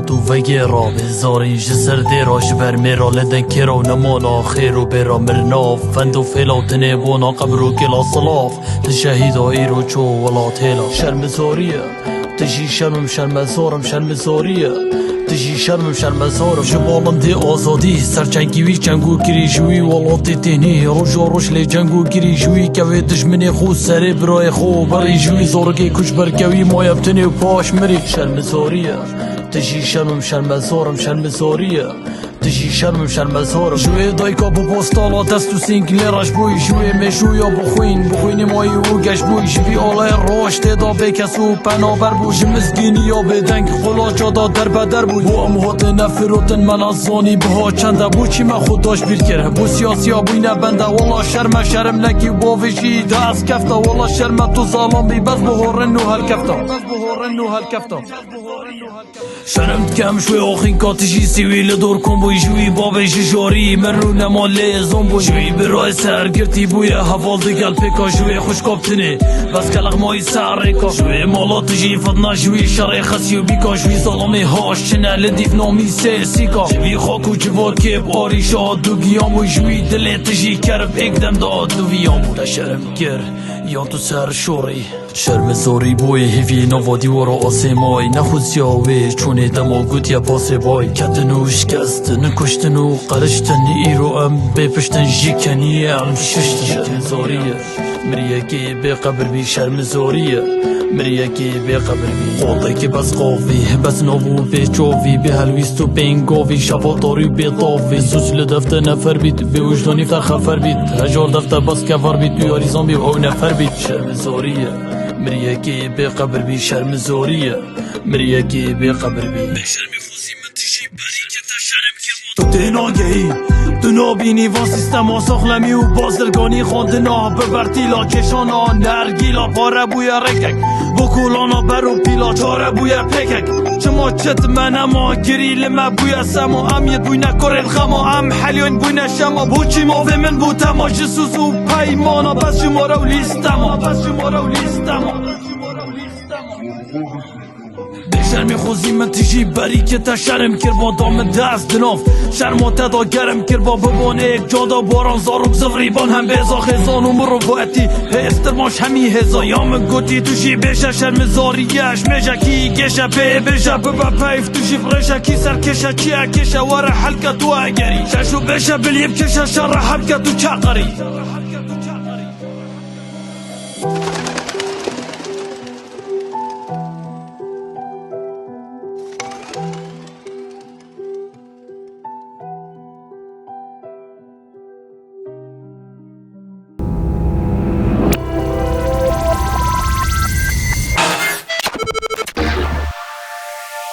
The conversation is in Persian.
تو وگیرا بزارین جسر دیرا جبر میرا لدن کرا و نمانا خیر و بیرا مرناف فند و فیلا و تنبونا قبر و گلا صلاف تشهید و ایرو چو ولا تیلا شرم زوریه تجی شرم زورم شرم زوریه تجی شرم زورم جبالم دی آزادی سر جنگیوی جنگو گری جوی ولاتی تهنی روش و روش لی جنگو گری جوی کوی دشمنی خو سری برای خو بری جوی زورگی کش برگوی مایب تنی و پاش مری شرم زوریه تجی شرم زورم شرم زوریه تجی شرم زورم جوی دایکا بو پستالا دست و سینگ لیراش بوی جوی میشویا بخوین مایی و گش بوی جوی آلای روش تیدا بکسو پنابر بو جمزگینی یا بدنگ خلا جادا در بدر بوی بو امهات نفروتن من از زانی بها چنده بو چی من خود داشت بیر کره بو سیاسی ها بوی نبنده والا شرم نکی با وشی دست کفتا والا شرم تو ظالم بی بس بهورن و هل کفتا شرم کم شوی آخین کاتشی سیویل دور کن بوی جوی بابش جاری من رو نما لیزون بوی جوی برای سرگرتی بوی حوال دگل پکا جوی خوشکاب تنه بس کلق مای سر ریکا جوی مالات جی فتنا جوی شرع خسی و بیکا جوی ظالمی هاش چنه لدیف نامی سیکا جوی خاکو جوار که باری شاد دو گیام بوی جوی دلیت جی کرب اکدم داد دو ویام بوی شرم گر یا تو سر شوری شرم زوری بوی هیوی نوادی ورا آسیمای نخود زیاوی چونه دما گوت یا پاسه بای کتن و شکستن کشتن و قرشتن ایرو ام بپشتن جیکنی ام ششتن زوریه مریه که به قبر بی شرم زوریه مریه که به قبر بی خواهده که بس قاوی بس نوو به چووی به هلویست و بینگاوی شفاطاری به طاوی سوچ لدفته نفر بید به وجدانی فتر خفر بید هجار دفته بس کفر بید بیاری زنبی و او نفر بید شرم زوریه مریه که به قبر بی شرم زوریه مریه که به قبر بی شرم خوزی من تشی بری که تا شرم که تو تناگهی تو نابینی و سیستم و سخلمی و بازرگانی خوندنا ببر تیلا کشانا نرگیلا پاره بوی رکک بکولانا برو پیلا چاره بوی پکک چما چت منما گریل ما بوی سما امیت بوی نکرین خما ام حلیون بوی نشما بوچی ماوه من بو تما جسوس و پیمانا بس شماره و لیستما شرمی خوزی من تیجی بری که تا شرم کر با دام دست دناف شرمات دا گرم کر با ببانه یک جادا باران زاروک زفریبان هم بیزا خیزان و مروفاتی هستر ماش همی هزا یام گوتی توشی بشه شرم زاریش میشه کی گشه پی بشه ببا پیف توشی فرشه کی سر کشه چیه کشه وره حلکه تو اگری ششو بشه بلیب کشه شر حلکه تو چقری